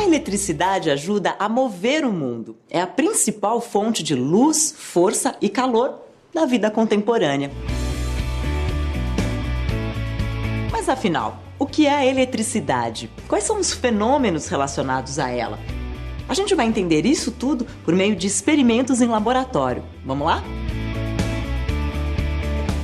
eletricidade ajuda a mover o mundo. É a principal fonte de luz, força e calor da vida contemporânea. Mas afinal, o que é a eletricidade? Quais são os fenômenos relacionados a ela? A gente vai entender isso tudo por meio de experimentos em laboratório. Vamos lá?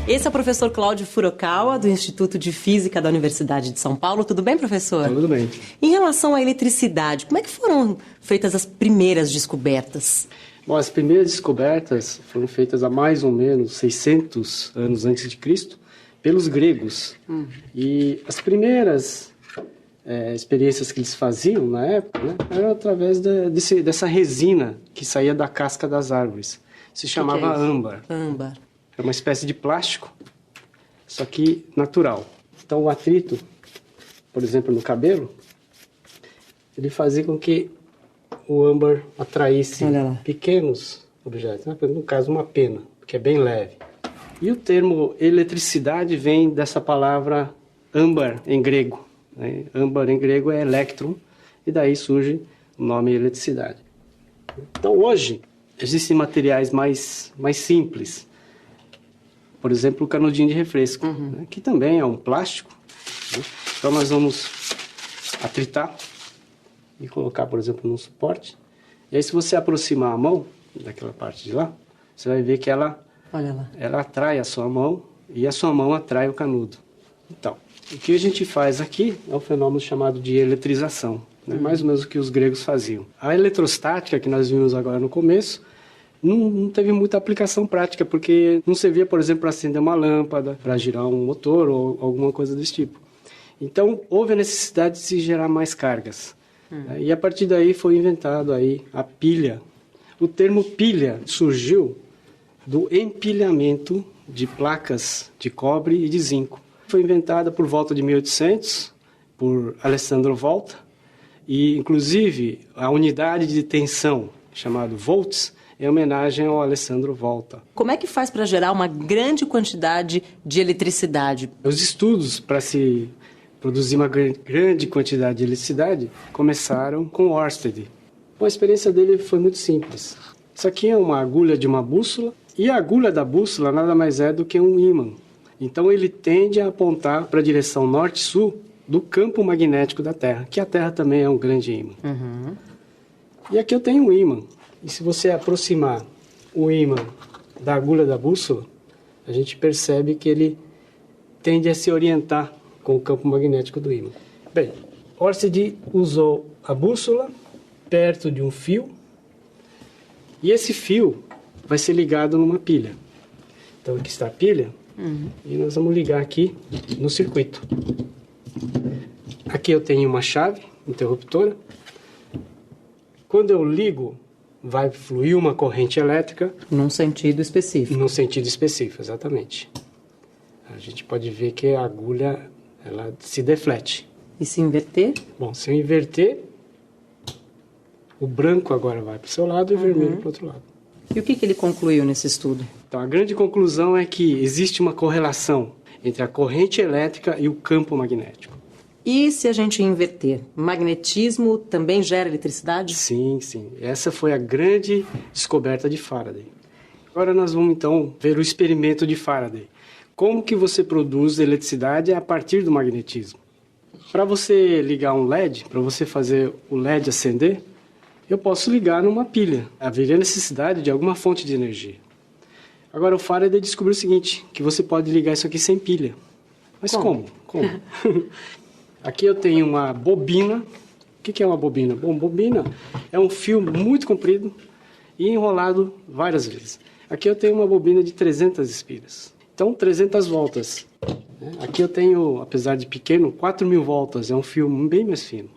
Esse é o professor Cláudio Furukawa, do Instituto de Física da Universidade de São Paulo. Tudo bem, professor? Tudo bem. Em relação à eletricidade, como é que foram feitas as primeiras descobertas? Bom, as primeiras descobertas foram feitas há mais ou menos 600 anos antes de Cristo pelos gregos. E as primeiras experiências que eles faziam na época, né, eram através dessa resina que saía da casca das árvores. Se chamava âmbar. Âmbar. É uma espécie de plástico, só que natural. Então, o atrito, por exemplo, no cabelo, ele fazia com que o âmbar atraísse pequenos objetos, né? No caso, uma pena, que é bem leve. E o termo eletricidade vem dessa palavra âmbar em grego. Né? Âmbar em grego é electrum, e daí surge o nome eletricidade. Então, hoje, existem materiais mais simples. Por exemplo, o canudinho de refresco, né, que também é um plástico. Né? Então, nós vamos atritar e colocar, por exemplo, num suporte. E aí, se você aproximar a mão daquela parte de lá, você vai ver que ela atrai a sua mão e a sua mão atrai o canudo. Então, o que a gente faz aqui é um fenômeno chamado de eletrização, né? Mais ou menos o que os gregos faziam. A eletrostática, que nós vimos agora no começo, não teve muita aplicação prática, porque não servia, por exemplo, para acender uma lâmpada, para girar um motor ou alguma coisa desse tipo. Então, houve a necessidade de se gerar mais cargas. E a partir daí foi inventado aí a pilha. O termo pilha surgiu do empilhamento de placas de cobre e de zinco. Foi inventada por volta de 1800 por Alessandro Volta, e inclusive a unidade de tensão, chamada volts, em homenagem ao Alessandro Volta. Como é que faz para gerar uma grande quantidade de eletricidade? Os estudos para se produzir uma grande quantidade de eletricidade começaram com Ørsted. Bom, a experiência dele foi muito simples. Isso aqui é uma agulha de uma bússola, e a agulha da bússola nada mais é do que um ímã. Então ele tende a apontar para a direção norte-sul do campo magnético da Terra, que a Terra também é um grande ímã. E aqui eu tenho um ímã. E se você aproximar o ímã da agulha da bússola, a gente percebe que ele tende a se orientar com o campo magnético do ímã. Bem, Ørsted usou a bússola perto de um fio, e esse fio vai ser ligado numa pilha. Então aqui está a pilha, e nós vamos ligar aqui no circuito. Aqui eu tenho uma chave interruptora. Quando eu ligo, vai fluir uma corrente elétrica. Num sentido específico. Num sentido específico, exatamente. A gente pode ver que a agulha ela se deflete. E se inverter? Bom, se eu inverter, o branco agora vai para o seu lado e o vermelho para o outro lado. E o que ele concluiu nesse estudo? Então, a grande conclusão é que existe uma correlação entre a corrente elétrica e o campo magnético. E se a gente inverter? Magnetismo também gera eletricidade? Sim, sim. Essa foi a grande descoberta de Faraday. Agora nós vamos então ver o experimento de Faraday. Como que você produz eletricidade a partir do magnetismo? Para você ligar um LED, para você fazer o LED acender, eu posso ligar numa pilha. Haveria necessidade de alguma fonte de energia. Agora o Faraday descobriu o seguinte, que você pode ligar isso aqui sem pilha. Mas como? Aqui eu tenho uma bobina. O que é uma bobina? Bom, bobina é um fio muito comprido e enrolado várias vezes. Aqui eu tenho uma bobina de 300 espiras. Então, 300 voltas. Aqui eu tenho, apesar de pequeno, 4.000 voltas. É um fio bem mais fino.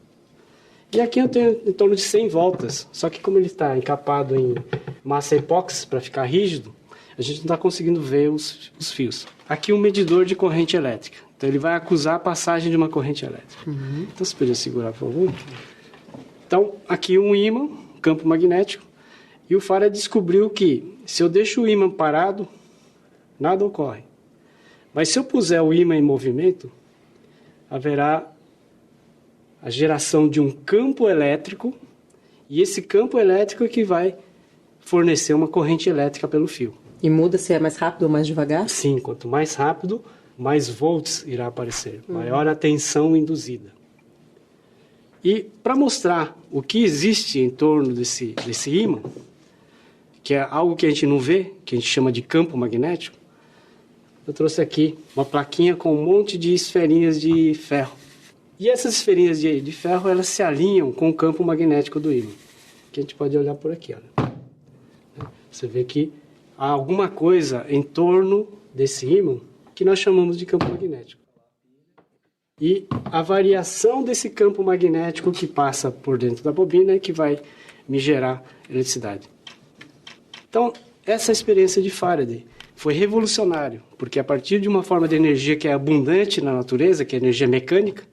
E aqui eu tenho em torno de 100 voltas. Só que como ele está encapado em massa epóxi para ficar rígido, a gente não está conseguindo ver os fios. Aqui um medidor de corrente elétrica. Então ele vai acusar a passagem de uma corrente elétrica. Então você podia segurar, por favor? Então aqui um ímã, campo magnético, e o Faraday descobriu que se eu deixo o ímã parado, nada ocorre. Mas se eu puser o ímã em movimento, haverá a geração de um campo elétrico, e esse campo elétrico é que vai fornecer uma corrente elétrica pelo fio. E muda se é mais rápido ou mais devagar? Sim, quanto mais rápido, mais volts irá aparecer, maior a tensão induzida. E para mostrar o que existe em torno desse ímã, que é algo que a gente não vê, que a gente chama de campo magnético, eu trouxe aqui uma plaquinha com um monte de esferinhas de ferro. E essas esferinhas de ferro, elas se alinham com o campo magnético do ímã, que a gente pode olhar por aqui. Olha. Você vê que há alguma coisa em torno desse ímã que nós chamamos de campo magnético. E a variação desse campo magnético que passa por dentro da bobina é que vai me gerar eletricidade. Então, essa experiência de Faraday foi revolucionária, porque a partir de uma forma de energia que é abundante na natureza, que é a energia mecânica,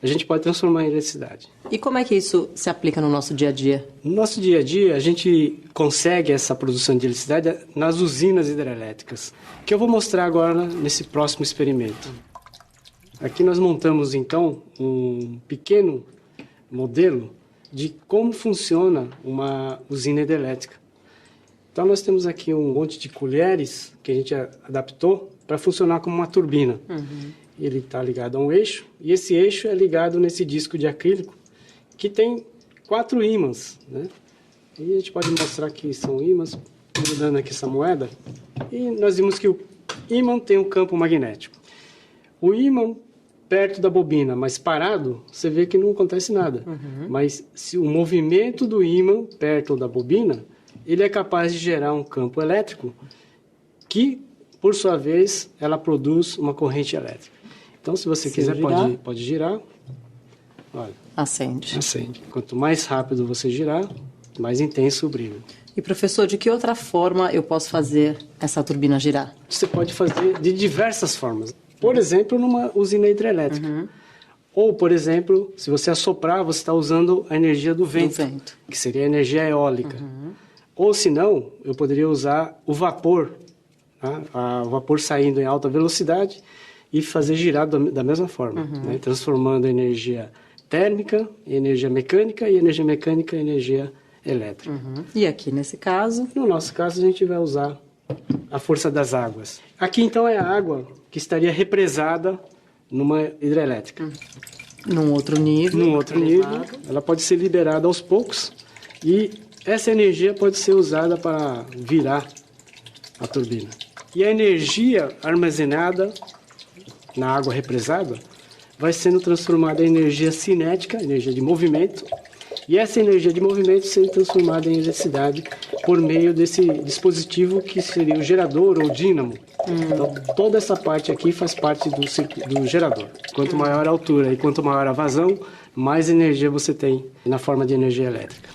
a gente pode transformar em eletricidade. E como é que isso se aplica no nosso dia a dia? No nosso dia a dia, a gente consegue essa produção de eletricidade nas usinas hidrelétricas, que eu vou mostrar agora nesse próximo experimento. Aqui nós montamos, então, um pequeno modelo de como funciona uma usina hidrelétrica. Então, nós temos aqui um monte de colheres que a gente adaptou para funcionar como uma turbina. Ele está ligado a um eixo, e esse eixo é ligado nesse disco de acrílico, que tem 4 ímãs, né? E a gente pode mostrar que são ímãs, mudando aqui essa moeda, e nós vimos que o ímã tem um campo magnético. O ímã perto da bobina, mas parado, você vê que não acontece nada. Mas se o movimento do ímã perto da bobina, ele é capaz de gerar um campo elétrico que, por sua vez, ela produz uma corrente elétrica. Então, se você quiser, pode girar. Olha, acende. Quanto mais rápido você girar, mais intenso o brilho. E, professor, de que outra forma eu posso fazer essa turbina girar? Você pode fazer de diversas formas. Por exemplo, numa usina hidrelétrica. Ou, por exemplo, se você assoprar, você está usando a energia do vento, que seria a energia eólica. Ou, se não, eu poderia usar o vapor, o vapor saindo em alta velocidade e fazer girar da mesma forma, né? Transformando a energia térmica em energia mecânica e energia mecânica em energia elétrica. E aqui, nesse caso? No nosso caso, a gente vai usar a força das águas. Aqui, então, é a água que estaria represada numa hidrelétrica. Num outro nível. Ela pode ser liberada aos poucos e essa energia pode ser usada para virar a turbina. E a energia armazenada na água represada vai sendo transformada em energia cinética, energia de movimento, e essa energia de movimento sendo transformada em eletricidade por meio desse dispositivo que seria o gerador ou dínamo. Então, toda essa parte aqui faz parte do gerador. Quanto maior a altura e quanto maior a vazão, mais energia você tem na forma de energia elétrica.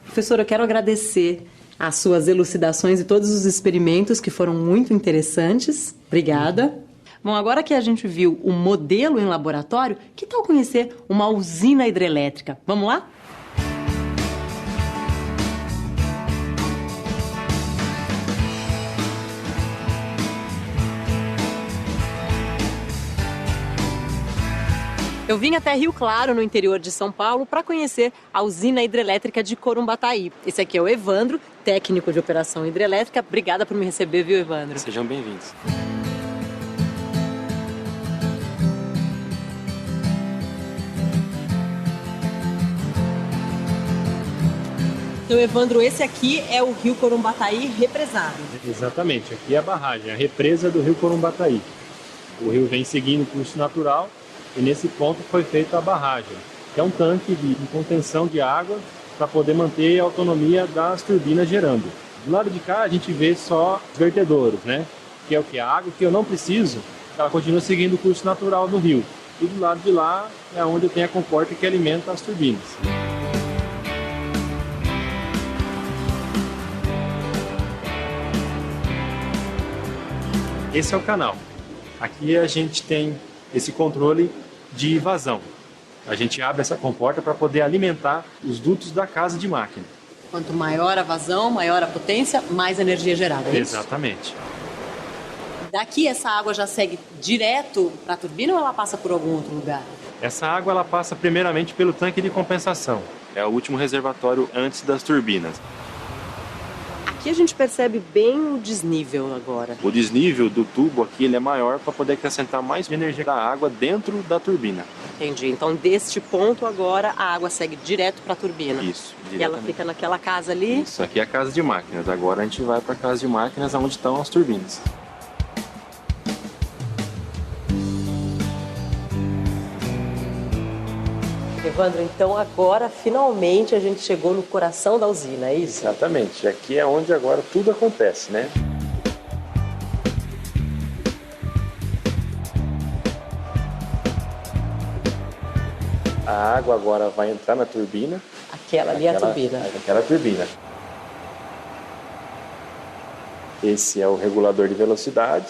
Professor, eu quero agradecer as suas elucidações e todos os experimentos que foram muito interessantes. Obrigada. Bom, agora que a gente viu o modelo em laboratório, que tal conhecer uma usina hidrelétrica? Vamos lá? Eu vim até Rio Claro, no interior de São Paulo, para conhecer a usina hidrelétrica de Corumbataí. Esse aqui é o Evandro, técnico de operação hidrelétrica. Obrigada por me receber, viu, Evandro? Sejam bem-vindos. Então, Evandro, esse aqui é o rio Corumbataí represado. Exatamente, aqui é a barragem, a represa do rio Corumbataí. O rio vem seguindo o curso natural e nesse ponto foi feita a barragem, que é um tanque de contenção de água para poder manter a autonomia das turbinas gerando. Do lado de cá a gente vê só os vertedouros, né? Que é o que? A água que eu não preciso, ela continua seguindo o curso natural do rio. E do lado de lá é onde eu tenho a comporta que alimenta as turbinas. Esse é o canal. Aqui a gente tem esse controle de vazão. A gente abre essa comporta para poder alimentar os dutos da casa de máquina. Quanto maior a vazão, maior a potência, mais energia gerada. É isso? Exatamente. Daqui essa água já segue direto para a turbina ou ela passa por algum outro lugar? Essa água ela passa primeiramente pelo tanque de compensação. É o último reservatório antes das turbinas. Aqui a gente percebe bem o desnível agora. O desnível do tubo aqui ele é maior para poder acrescentar mais energia da água dentro da turbina. Entendi. Então, deste ponto agora, a água segue direto para a turbina. Isso. E ela fica naquela casa ali? Isso aqui é a casa de máquinas. Agora a gente vai para a casa de máquinas onde estão as turbinas. Evandro, então agora finalmente a gente chegou no coração da usina, é isso? Exatamente. Aqui é onde agora tudo acontece, né? A água agora vai entrar na turbina. Aquela ali é a turbina. Aquela turbina. Esse é o regulador de velocidade.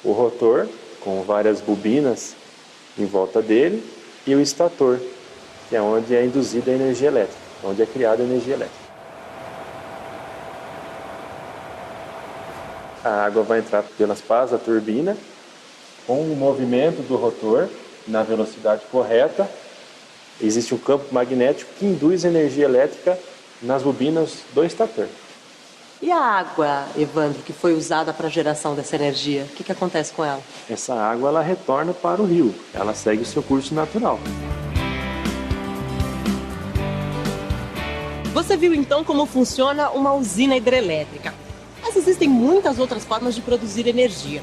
O rotor, com várias bobinas em volta dele. E o estator, que é onde é induzida a energia elétrica, onde é criada a energia elétrica. A água vai entrar pelas pás da turbina, com o movimento do rotor na velocidade correta. Existe um campo magnético que induz energia elétrica nas bobinas do estator. E a água, Evandro, que foi usada para a geração dessa energia, o que acontece com ela? Essa água ela retorna para o rio, ela segue o seu curso natural. Você viu então como funciona uma usina hidrelétrica. Mas existem muitas outras formas de produzir energia.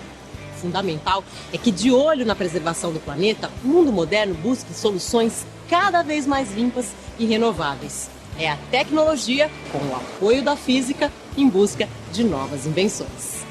O fundamental é que, de olho na preservação do planeta, o mundo moderno busque soluções cada vez mais limpas e renováveis. É a tecnologia, com o apoio da física, em busca de novas invenções.